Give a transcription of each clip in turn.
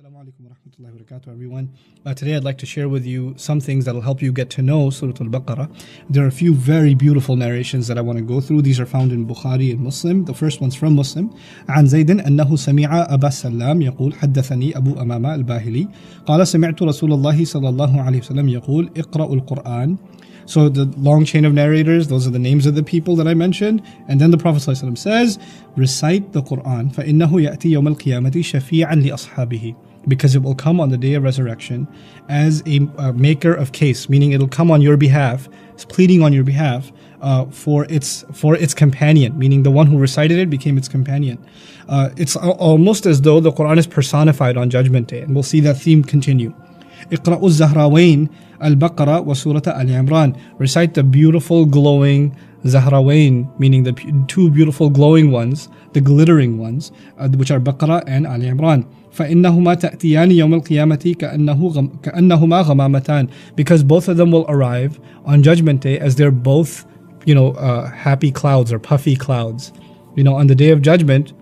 Assalamu alaikum wa rahmatullahi wa barakatuh, everyone. Today I'd like to share with you some things that will help you get to know Surah Al-Baqarah. There are a few very beautiful narrations that I want to go through. These are found in Bukhari and Muslim. The first one's from Muslim. عن زيد أنه سمع أبا السلام يقول حدثني أبو أمامة الباهلي قال سمعت رسول الله صلى الله عليه وسلم يقول اقرأوا القرآن. So the long chain of narrators, those are the names of the people that I mentioned. And then the Prophet ﷺ says, recite the Quran. فَإِنَّهُ يَأْتِي يَوْمَ الْقِيَامَةِ شَفِيعًا لِأَصْحَابِهِ. Because it will come on the day of resurrection as a maker of case, meaning it'll come on your behalf, pleading on your behalf for its companion, meaning the one who recited it became its companion. It's almost as though the Quran is personified on Judgment Day, and we'll see that theme continue. اقرأوا الزهراوين Al-Baqarah wa Surah Al-Imran. Recite the beautiful glowing Zahrawain, meaning the two beautiful glowing ones, the glittering ones, which are Baqarah and Al-Imran. فَإِنَّهُمَا تَأْتِيَانِ يَوْمَ الْقِيَامَةِ كَأَنَّهُمَا غَمَامَتَانِ. Because both of them will arrive on Judgment Day as they're both, happy clouds or puffy clouds. On the Day of Judgment,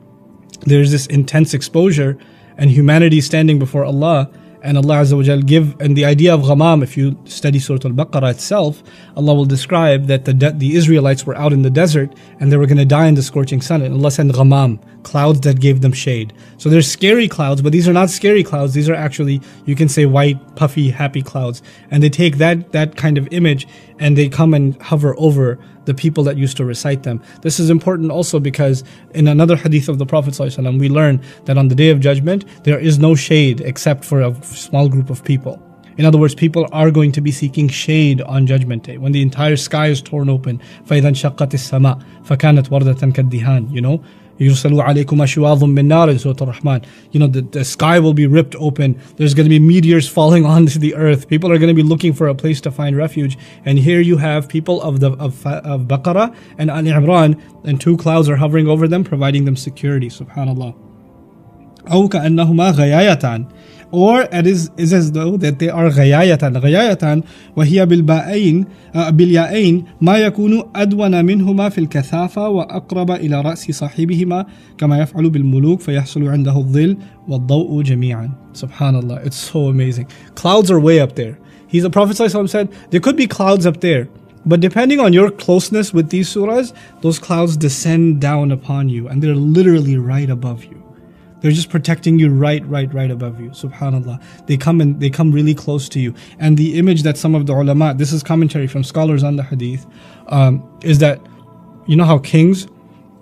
there's this intense exposure and humanity standing before Allah. And Allah Azza wa Jal and the idea of ghamam, if you study Surah Al-Baqarah itself, Allah will describe that the Israelites were out in the desert and they were going to die in the scorching sun. And Allah sent ghamam, clouds that gave them shade. So there's scary clouds, but these are not scary clouds. These are actually, you can say, white, puffy, happy clouds. And they take that kind of image and they come and hover over the people that used to recite them. This is important also because in another hadith of the Prophet ﷺ, we learn that on the Day of Judgment, there is no shade except for a small group of people. In other words, people are going to be seeking shade on Judgment Day when the entire sky is torn open. فَإِذَا انشَقَّتِ السَّمَاء فَكَانَتْ وَرْدَةً كَالدِّهَانِ يُرْسَلُوا عَلَيْكُمْ أَشْوَاظٌ مِّن نَارٍ Surah Ar-Rahman. The sky will be ripped open. There's going to be meteors falling onto the earth. People are going to be looking for a place to find refuge. And here you have people of Baqarah and Al-Imran, and two clouds are hovering over them, providing them security. Subhanallah. أو كأنهما غيايتان. Or it is as though that they are غيايتان. غيايتان وهي بالياءين ما يكون أدون منهما في الكثافة وأقرب إلى رأس صاحبهما كما يفعل بالملوك فيحصل عنده الظل والضوء جميعا. Subhanallah, it's so amazing. Clouds are way up there. The Prophet ﷺ said, there could be clouds up there, but depending on your closeness with these surahs, those clouds descend down upon you and they're literally right above you. They're just protecting you right above you. Subhanallah. They come really close to you. And the image that some of the ulama, this is commentary from scholars on the hadith, is that, how kings,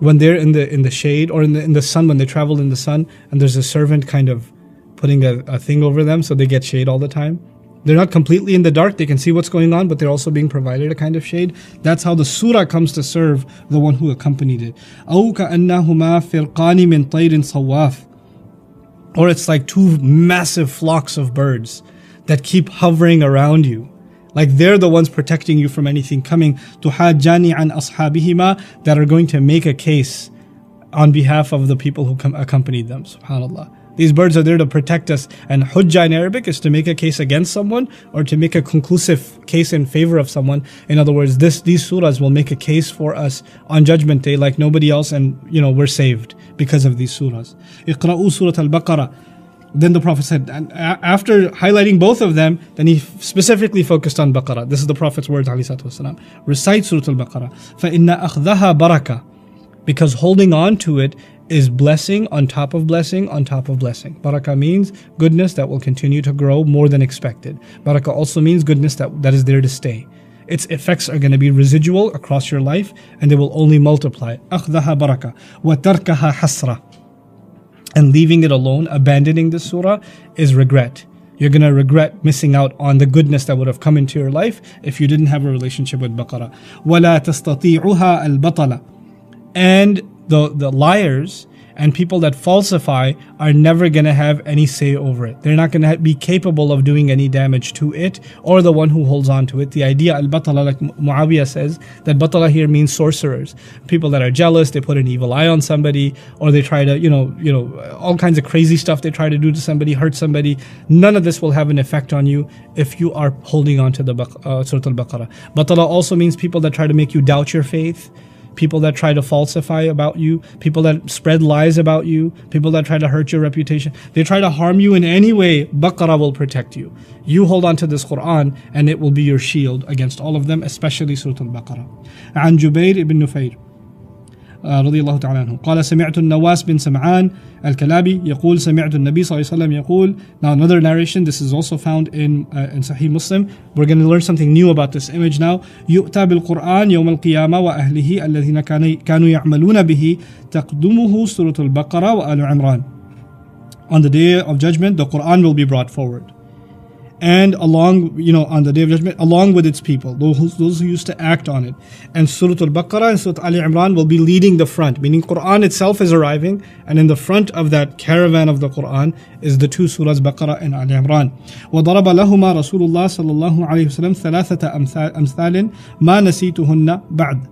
when they're in the shade or in the sun, when they travel in the sun, and there's a servant kind of putting a thing over them so they get shade all the time. They're not completely in the dark, they can see what's going on, but they're also being provided a kind of shade. That's how the surah comes to serve the one who accompanied it. أَوْ كَأَنَّهُمَا فِرْقَانِ مِنْ طَيْرٍ صَوَّافٍ. Or it's like two massive flocks of birds that keep hovering around you. Like they're the ones protecting you from anything coming. تُحَاجَّانِ عَنْ أَصْحَابِهِمَا. That are going to make a case on behalf of the people who accompanied them. Subhanallah. These birds are there to protect us. And hujjah in Arabic is to make a case against someone or to make a conclusive case in favor of someone. In other words, these surahs will make a case for us on Judgment Day like nobody else, and we're saved because of these surahs. اقرأوا Surah Al-Baqarah. Then the Prophet said, and after highlighting both of them, then he specifically focused on Baqarah. This is the Prophet's words, alayhi salatu wasalam. Recite Surah Al-Baqarah. فَإِنَّ أَخْذَهَا بَرَكَةٌ. Because holding on to it is blessing on top of blessing on top of blessing. Baraka means goodness that will continue to grow more than expected. Baraka also means goodness that is there to stay. Its effects are going to be residual across your life and they will only multiply. أخذها بركة وتركها حسرة. And leaving it alone, abandoning the surah, is regret. You're going to regret missing out on the goodness that would have come into your life if you didn't have a relationship with Baqarah. وَلَا تَسْتَطِيعُهَا الْبَطَلَ. And the liars and people that falsify are never going to have any say over it. They're not going to be capable of doing any damage to it or the one who holds on to it. The idea al-batala, like Muawiyah says, that batala here means sorcerers. People that are jealous, they put an evil eye on somebody, or they try to, all kinds of crazy stuff they try to do to somebody, hurt somebody. None of this will have an effect on you if you are holding on to the Surah Al-Baqarah. Batala also means people that try to make you doubt your faith. people that try to falsify about you, people that spread lies about you, people that try to hurt your reputation, they try to harm you in any way, Baqarah will protect you. You hold on to this Quran and it will be your shield against all of them, especially Surah Al-Baqarah. عن جبير بن نفير رضي الله تعالى عنه قال سمعت النواس بن سمعان الكلابي يقول سمعت النبي صلى الله عليه وسلم يقول. Now another narration, this is also found in Sahih Muslim. We're going to learn something new about this image now. يؤتى بالقرآن يوم القيامة وأهله الذين كانوا يعملون به تقدمه سورة البقرة وآل عمران. On the day of judgment, the Quran will be brought forward. And along, on the day of judgment, along with its people, those who used to act on it. And Surah Al-Baqarah and Surah Al-Imran will be leading the front, meaning Quran itself is arriving, and in the front of that caravan of the Quran is the two surahs Baqarah and Al-Imran. وَضَرَبَ لَهُمَا رَسُولُ اللَّهِ صَلَّى اللَّهُ عَلَيْهِ وسلم ثَلَاثَةَ أَمْثَالٍ مَا نَسِيتُهُنَّ بَعْدَ.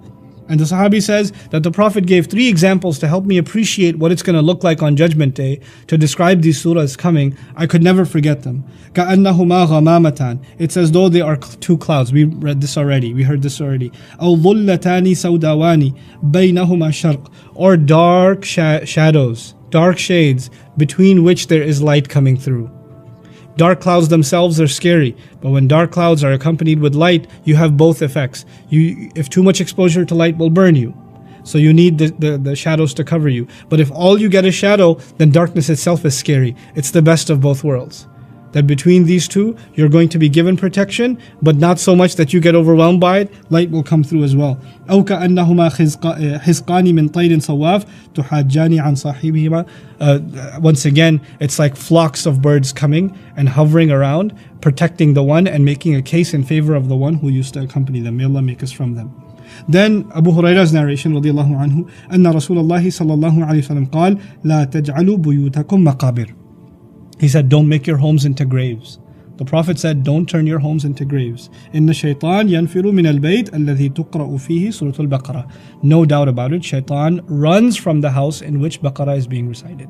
And the Sahabi says that the Prophet gave 3 examples to help me appreciate what it's going to look like on Judgment Day, to describe these surahs coming. I could never forget them. كَأَنَّهُمَا غَمَامَتان. It's as though they are 2 clouds. We read this already. We heard this already. أَوْ ظُلَّتَانِ سَوْدَوَانِ بَيْنَهُمَا شَرْقٌ. Or dark shadows, dark shades, between which there is light coming through. Dark clouds themselves are scary, but when dark clouds are accompanied with light, you have both effects. If too much exposure to light will burn you, so you need the shadows to cover you. But if all you get is shadow, then darkness itself is scary. It's the best of both worlds. That between these two, you're going to be given protection, but not so much that you get overwhelmed by it. Light will come through as well. أو كأنهما حزقان من طير صواف تحاجان عن صاحبهما. Once again, it's like flocks of birds coming and hovering around, protecting the one and making a case in favor of the one who used to accompany them. May Allah make us from them. Then Abu Hurairah's narration رضي الله عنه أن رسول الله صلى الله عليه وسلم قال لا تجعلوا بيوتكم مقابر. He said, don't make your homes into graves. The Prophet said, don't turn your homes into graves. إن الشيطان ينفر من البيت الذي تقرأ فيه سورة البقرة. No doubt about it, shaitan runs from the house in which Baqarah is being recited.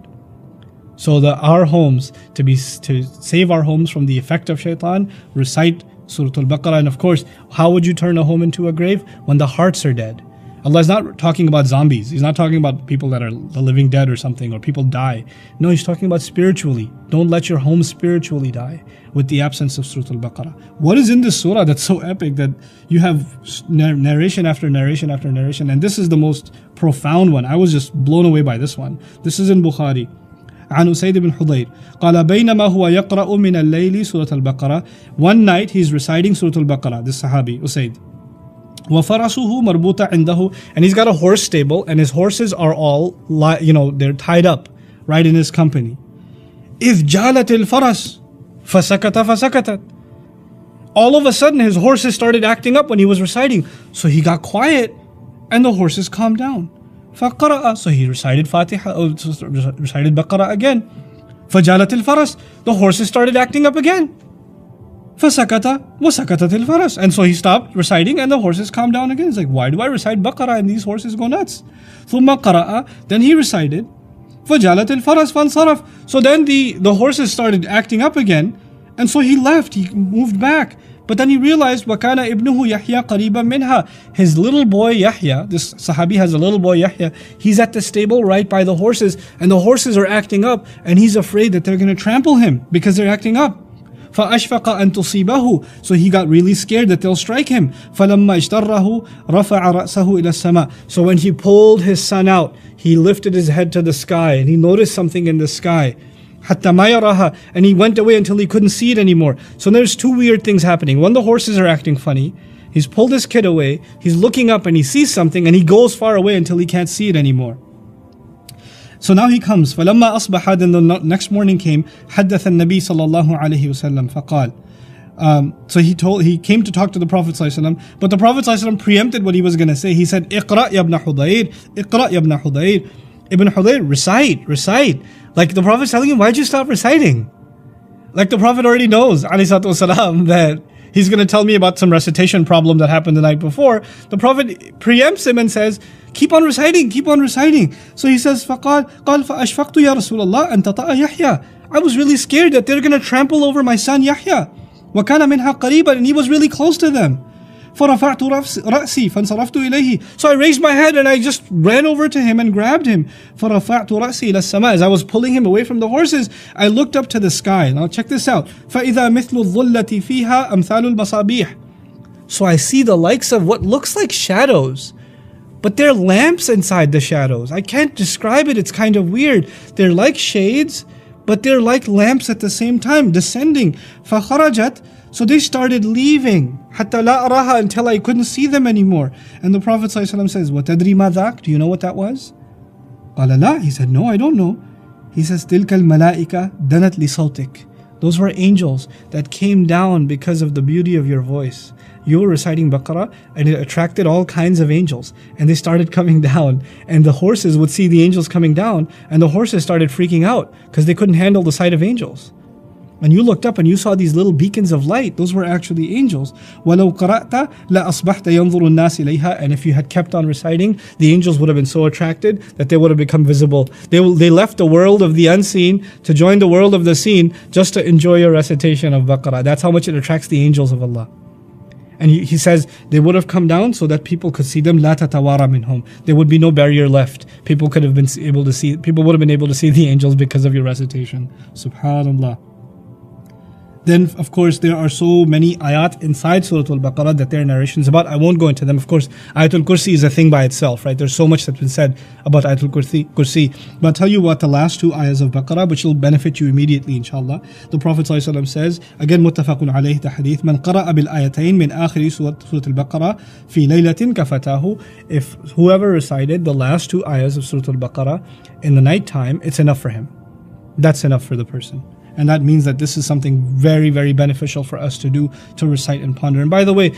So our homes, to save our homes from the effect of shaitan, recite Surah Al-Baqarah. And of course, how would you turn a home into a grave? When the hearts are dead. Allah is not talking about zombies. He's not talking about people that are the living dead or something, or people die. No, He's talking about spiritually. Don't let your home spiritually die with the absence of Surah Al-Baqarah. What is in this surah that's so epic that you have narration after narration after narration? And this is the most profound one. I was just blown away by this one. This is in Bukhari. عن أسيد بن حضير قال بينما هو يقرأ من الليل سورة البقرة. One night he's reciting Surah Al-Baqarah, this Sahabi, Usaid. وَفَرَسُهُ مَرْبُوطًا عِنْدَهُ. And he's got a horse stable, and his horses are all, they're tied up right in his company. إِذْ جَالَتِ الْفَرَسُ فَسَكَتَ. All of a sudden his horses started acting up when he was reciting. So he got quiet and the horses calmed down. فَقَرَأَ. So he recited recited Baqarah again. فَجَالَتِ الْفَرَسُ. The horses started acting up again. فَسَكَتَ وَسَكَتَتِ الْفَرَسُ. And so he stopped reciting and the horses calmed down again. He's like, why do I recite Baqarah and these horses go nuts? ثُمَّ قَرَأَ. Then he recited فَجَالَتِ الْفَرَسُ فَانْصَرَفَ. So then the horses started acting up again, and so he left, he moved back. But then he realized وَكَانَ إِبْنُهُ يَحْيَى قَرِيبًا مِنْهَا. His little boy Yahya, this Sahabi has a little boy Yahya, he's at the stable right by the horses, and the horses are acting up, and he's afraid that they're going to trample him because they're acting up. فَأَشْفَقَ أَن تُصِيبَهُ. So he got really scared that they'll strike him. فَلَمَّا اجْتَرَّهُ رَفَعَ رَأْسَهُ إِلَى السَّمَاءِ. So when he pulled his son out, he lifted his head to the sky, and he noticed something in the sky. حَتَّى مَا يَرَاهَا. And he went away until he couldn't see it anymore. So there's 2 weird things happening. One, the horses are acting funny. He's pulled his kid away, he's looking up and he sees something, and he goes far away until he can't see it anymore. So now he comes. فَلَمَّا أَصْبَحَ. Then the next morning came. حَدَّثَ النَّبِي صلى الله عليه وسلم فقال. So he came to talk to the Prophet ﷺ, but the Prophet ﷺ preempted what he was going to say. He said, اقرأ يا ابن حضير, اقرأ يا ابن حضير. Ibn Hudayr, recite. Like the Prophet's telling him, why'd you stop reciting? Like the Prophet already knows, ﷺ, that he's going to tell me about some recitation problem that happened the night before. The Prophet preempts him and says, keep on reciting. So he says, قال فأشفقت يا رسول الله أن تطأ يحيى. I was really scared that they're going to trample over my son Yahya. وكان منها قريبا. And he was really close to them. فَرَفَعْتُ رَأْسِي فَانْصَرَفْتُ إِلَيْهِ. So I raised my head and I just ran over to him and grabbed him. فَرَفَعْتُ رَأْسِي إِلَى السَّمَاءِ. As I was pulling him away from the horses, I looked up to the sky. Now check this out. فَإِذَا مِثْلُ الظُّلَّةِ فِيهَا أَمْثَالُ الْمَصَابِيحِ. So I see the likes of what looks like shadows, but they're lamps inside the shadows. I can't describe it, it's kind of weird. They're like shades, but they're like lamps at the same time, descending. فَخَرَجَتْ. So they started leaving. حَتَّى لَا أَرَاهَا. Until I couldn't see them anymore. And the Prophet ﷺ says, وَتَدْرِي مَا ذَاكَ. Do you know what that was? قَالَ لَا. He said, no, I don't know. He says, تِلْكَ الْمَلَائِكَ دَنَتْ لِصَوْتِكَ. Those were angels that came down because of the beauty of your voice. You were reciting Baqarah and it attracted all kinds of angels, and they started coming down, and the horses would see the angels coming down, and the horses started freaking out because they couldn't handle the sight of angels. And you looked up and you saw these little beacons of light. Those were actually angels. وَلَوْ قَرَأْتَ لَأَصْبَحْتَ يَنْظُرُ النَّاسِ إِلَيْهَا. And if you had kept on reciting, the angels would have been so attracted that they would have become visible. They left the world of the unseen to join the world of the seen just to enjoy your recitation of Baqarah. That's how much it attracts the angels of Allah. And he says they would have come down so that people could see them. لا تتوارى منهم. There would be no barrier left. People would have been able to see the angels because of your recitation. Subhanallah. Then, of course, there are so many ayat inside Surah Al-Baqarah that there are narrations about. I won't go into them. Of course, Ayatul Kursi is a thing by itself, right? There's so much that's been said about Ayatul Kursi. But I'll tell you what, the last two ayahs of Baqarah, which will benefit you immediately, inshallah. The Prophet ﷺ says, again, muttafaqun alayhi, the hadith, man qara'a bil ayatain min akhiri Surah Al-Baqarah fi laylatin kafatahu. If whoever recited the last two ayahs of Surah Al-Baqarah in the night time, it's enough for him. That's enough for the person. And that means that this is something very, very beneficial for us to do, to recite and ponder. And by the way,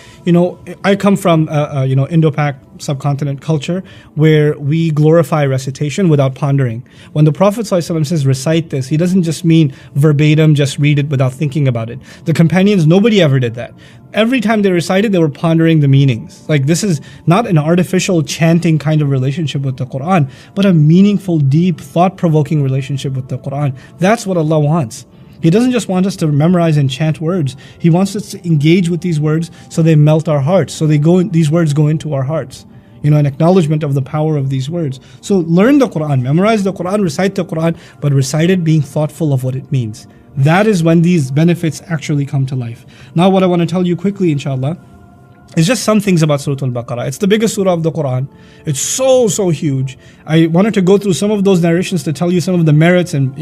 I come from Indo-Pak subcontinent culture where we glorify recitation without pondering. When the Prophet ﷺ says recite this, he doesn't just mean verbatim, just read it without thinking about it. The companions, nobody ever did that. Every time they recited, they were pondering the meanings. Like, this is not an artificial chanting kind of relationship with the Quran, but a meaningful, deep, thought-provoking relationship with the Quran. That's what Allah wants. He doesn't just want us to memorize and chant words. He wants us to engage with these words so they melt our hearts, so these words go into our hearts. An acknowledgement of the power of these words. So learn the Quran, memorize the Quran, recite the Quran, but recite it being thoughtful of what it means. That is when these benefits actually come to life. Now what I want to tell you quickly, inshallah, is just some things about Surah Al-Baqarah. It's the biggest surah of the Quran. It's so huge. I wanted to go through some of those narrations to tell you some of the merits and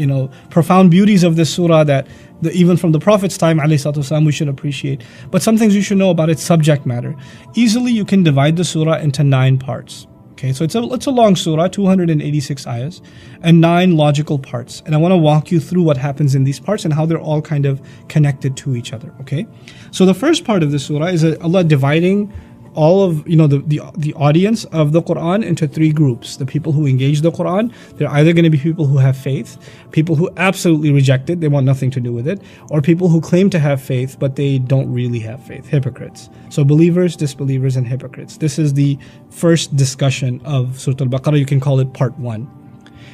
profound beauties of this surah that even from the Prophet's time, ﷺ, we should appreciate. But some things you should know about its subject matter. Easily you can divide the surah into 9 parts. Okay, so it's a long surah, 286 ayahs, and 9 logical parts. And I want to walk you through what happens in these parts and how they're all kind of connected to each other. Okay, so the first part of the surah is Allah dividing all of the audience of the Quran into 3 groups. The people who engage the Quran, they're either going to be people who have faith, people who absolutely reject it, they want nothing to do with it, or people who claim to have faith but they don't really have faith, hypocrites. So believers, disbelievers, and hypocrites. This is the first discussion of Surah Al-Baqarah. You can call it part 1.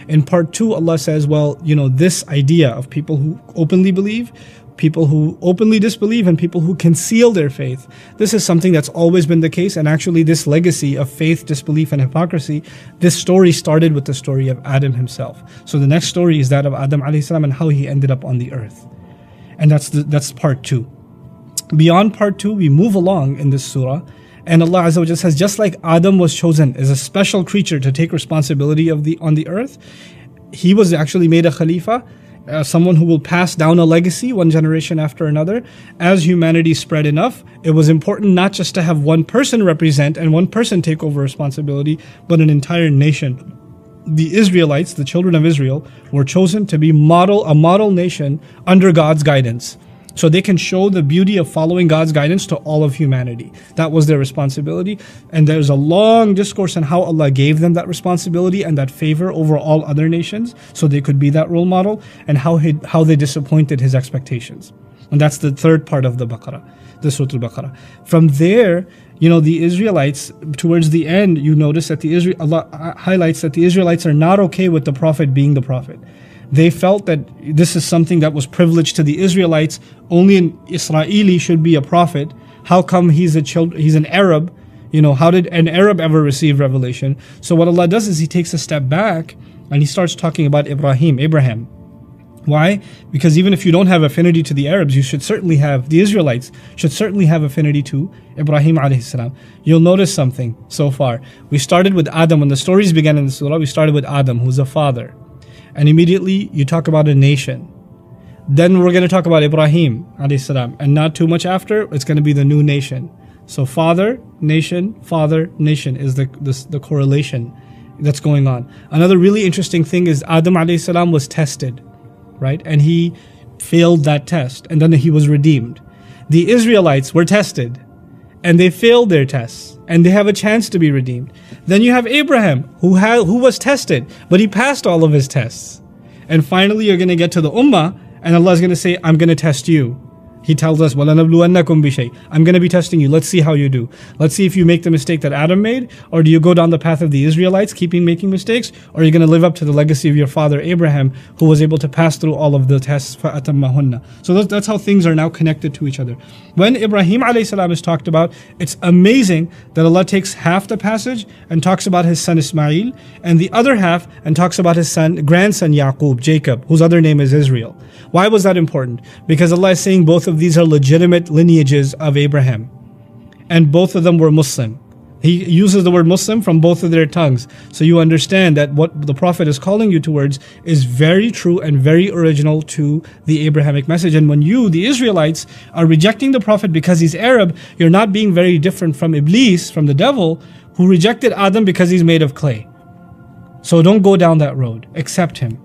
In part 2, Allah says, this idea of people who openly believe, people who openly disbelieve, and people who conceal their faith. This is something that's always been the case, and actually this legacy of faith, disbelief, and hypocrisy, this story started with the story of Adam himself. So the next story is that of Adam alayhi salam and how he ended up on the earth. And that's part 2. Beyond part 2, we move along in this surah, and Allah Azza wa Jalla says, just like Adam was chosen as a special creature to take responsibility on the earth, he was actually made a Khalifa, someone who will pass down a legacy one generation after another. As humanity spread enough, it was important not just to have one person represent and one person take over responsibility, but an entire nation. The Israelites, the children of Israel, were chosen to be a model nation under God's guidance, so they can show the beauty of following God's guidance to all of humanity. That was their responsibility. And there's a long discourse on how Allah gave them that responsibility and that favor over all other nations, so they could be that role model, and how they disappointed His expectations. And that's the third part of the Baqarah, the Surah Al-Baqarah. From there, the Israelites, towards the end, you notice that Allah highlights that the Israelites are not okay with the Prophet being the Prophet. They felt that this is something that was privileged to the Israelites. Only an Israeli should be a prophet, How come he's an Arab? How did an Arab ever receive revelation? So what Allah does is He takes a step back and He starts talking about Abraham. Why? Because even if you don't have affinity to the Arabs, the Israelites should certainly have affinity to Ibrahim alayhi salam. You'll notice something so far. We started with Adam. When the stories began in the surah, we started with Adam, who's a father. And immediately you talk about a nation. Then we're going to talk about Ibrahim alayhi salam. And not too much after, it's going to be the new nation. So father, nation is the correlation that's going on. Another really interesting thing is Adam alayhi salam was tested. Right? And he failed that test, and then he was redeemed. The Israelites were tested, and they failed their tests, and they have a chance to be redeemed. Then you have Abraham, who was tested, but he passed all of his tests. And finally, you're going to get to the Ummah, and Allah is going to say, I'm going to test you. He tells us, وَلَنَبْلُوَنَّكُمْ بِشَيْءٍ. I'm going to be testing you. Let's see how you do. Let's see if you make the mistake that Adam made, or do you go down the path of the Israelites, keeping making mistakes, or are you going to live up to the legacy of your father Abraham, who was able to pass through all of the tests, فَأَتَمَّهُنَّ. So that's how things are now connected to each other. When Ibrahim alayhi salam is talked about, it's amazing that Allah takes half the passage and talks about his son Ismail, and the other half and talks about his grandson Yaqub, Jacob, whose other name is Israel. Why was that important? Because Allah is saying both of these are legitimate lineages of Abraham. And both of them were Muslim. He uses the word Muslim from both of their tongues. So you understand that what the Prophet is calling you towards is very true and very original to the Abrahamic message. And when you, the Israelites, are rejecting the Prophet because he's Arab, you're not being very different from Iblis, from the devil, who rejected Adam because he's made of clay. So don't go down that road. Accept him.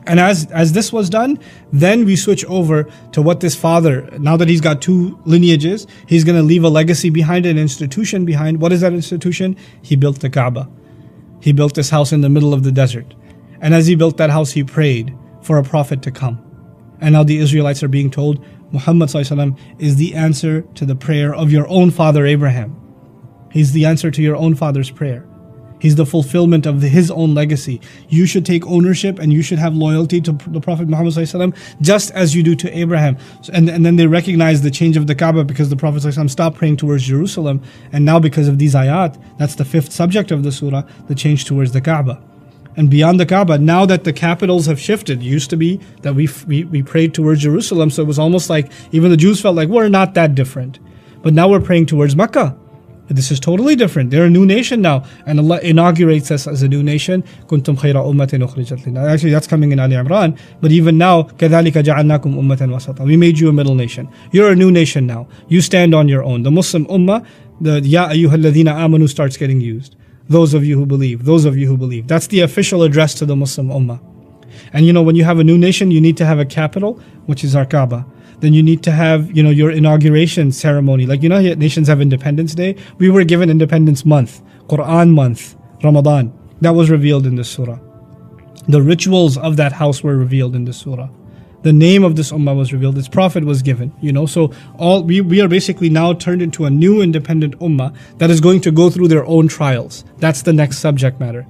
And as this was done, then we switch over to what this father, now that he's got two lineages, he's going to leave a legacy behind, an institution behind. What is that institution? He built the Kaaba. He built this house in the middle of the desert. And as he built that house, he prayed for a prophet to come. And now the Israelites are being told, Muhammad ﷺ is the answer to the prayer of your own father Abraham. He's the answer to your own father's prayer. He's the fulfillment of his own legacy. You should take ownership and you should have loyalty to the Prophet Muhammad ﷺ just as you do to Abraham. And then they recognize the change of the Kaaba because the Prophet ﷺ stopped praying towards Jerusalem. And now because of these ayat, that's the fifth subject of the surah, the change towards the Kaaba. And beyond the Kaaba, now that the capitals have shifted, it used to be that we prayed towards Jerusalem. So it was almost like even the Jews felt like we're not that different. But now we're praying towards Mecca. This is totally different. They're a new nation now. And Allah inaugurates us as a new nation. كُنْتُمْ خَيْرَ أُمَّةٍ أُخْرِجَتْ لِلنَّاسِ. Actually, that's coming in Ali Imran. But even now, كَذَلِكَ جَعَلْنَاكُمْ أُمَّةً وَسَطًا. We made you a middle nation. You're a new nation now. You stand on your own. The Muslim ummah, the Ya ayyuha alladhina amanu starts getting used. Those of you who believe. Those of you who believe. That's the official address to the Muslim ummah. And when you have a new nation, you need to have a capital, which is our Kaaba. Then you need to have, your inauguration ceremony. Like, nations have Independence Day. We were given Independence Month, Quran Month, Ramadan. That was revealed in this surah. The rituals of that house were revealed in this surah. The name of this ummah was revealed. Its prophet was given. So we are basically now turned into a new independent ummah that is going to go through their own trials. That's the next subject matter.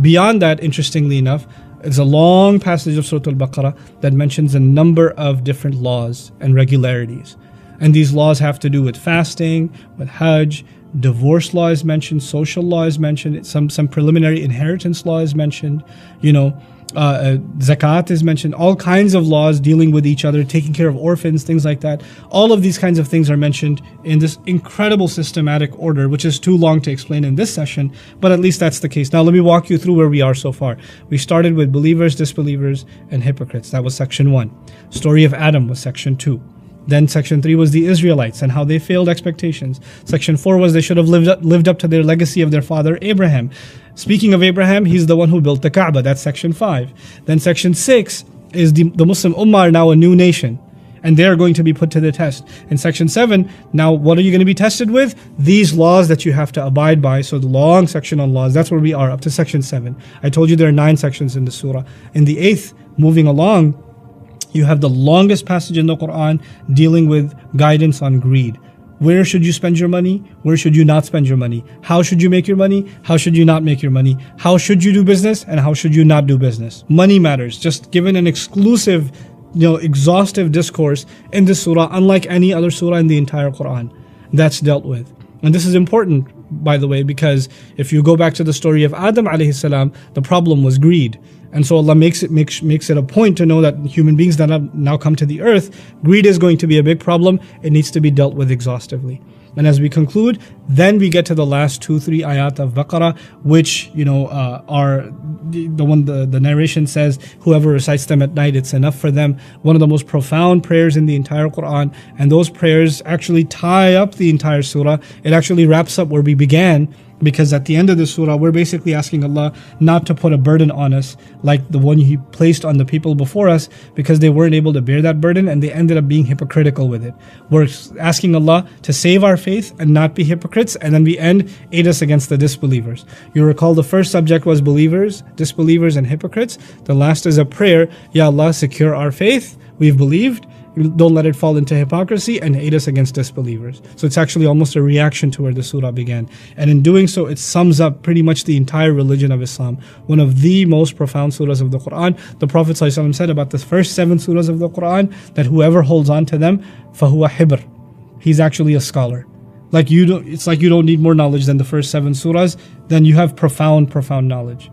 Beyond that, interestingly enough, it's a long passage of Surah Al-Baqarah that mentions a number of different laws and regularities. And these laws have to do with fasting, with Hajj, divorce law is mentioned, social law is mentioned, some preliminary inheritance law is mentioned, zakat is mentioned, all kinds of laws dealing with each other, taking care of orphans, things like that. All of these kinds of things are mentioned in this incredible systematic order, which is too long to explain in this session, but at least that's the case. Now let me walk you through where we are so far. We started with believers, disbelievers, and hypocrites. That was section 1. Story of Adam was section 2. Then section 3 was the Israelites and how they failed expectations. Section 4 was they should have lived up to their legacy of their father Abraham. Speaking of Abraham, he's the one who built the Kaaba. That's section 5. Then section 6 is the Muslim Ummah are now a new nation. And they are going to be put to the test. In section 7, now what are you going to be tested with? These laws that you have to abide by. So the long section on laws, that's where we are up to section 7. I told you there are 9 sections in the surah. In the 8th, moving along, you have the longest passage in the Quran dealing with guidance on greed. Where should you spend your money? Where should you not spend your money? How should you make your money? How should you not make your money? How should you do business? And how should you not do business? Money matters. Just given an exclusive, exhaustive discourse in this surah, unlike any other surah in the entire Quran. that's dealt with. And this is important, by the way, because if you go back to the story of Adam alayhi salam, the problem was greed. And so Allah makes it a point to know that human beings that have now come to the earth, greed is going to be a big problem. It needs to be dealt with exhaustively. And as we conclude, then we get to the last 2-3 ayat of Baqarah, which are the one the narration says, whoever recites them at night, it's enough for them. One of the most profound prayers in the entire Quran, and those prayers actually tie up the entire surah. It actually wraps up where we began, because at the end of the surah, we're basically asking Allah not to put a burden on us like the one He placed on the people before us, because they weren't able to bear that burden and they ended up being hypocritical with it. We're asking Allah to save our faith and not be hypocrites, and then we end, aid us against the disbelievers. You recall the first subject was believers, disbelievers and hypocrites. The last is a prayer, Ya Allah, secure our faith, we've believed, don't let it fall into hypocrisy, and aid us against disbelievers. So it's actually almost a reaction to where the surah began. And in doing so, it sums up pretty much the entire religion of Islam. One of the most profound surahs of the Quran. The Prophet ﷺ said about the first 7 surahs of the Quran that whoever holds on to them, فَهُوَ حِبْر, he's actually a scholar. It's like you don't need more knowledge than the first 7 surahs, then you have profound knowledge,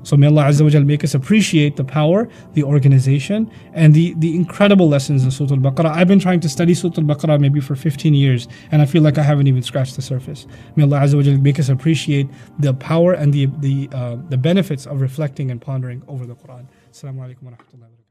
So may Allah Azza wa Jal make us appreciate the power, the organization, and the incredible lessons in Surah Al-Baqarah. I've been trying to study Surah Al-Baqarah maybe for 15 years, and I feel like I haven't even scratched the surface. May Allah Azza wa Jal make us appreciate the power and the benefits of reflecting and pondering over the Quran. Assalamu alaikum wa rahmatullahi wa barakatuh.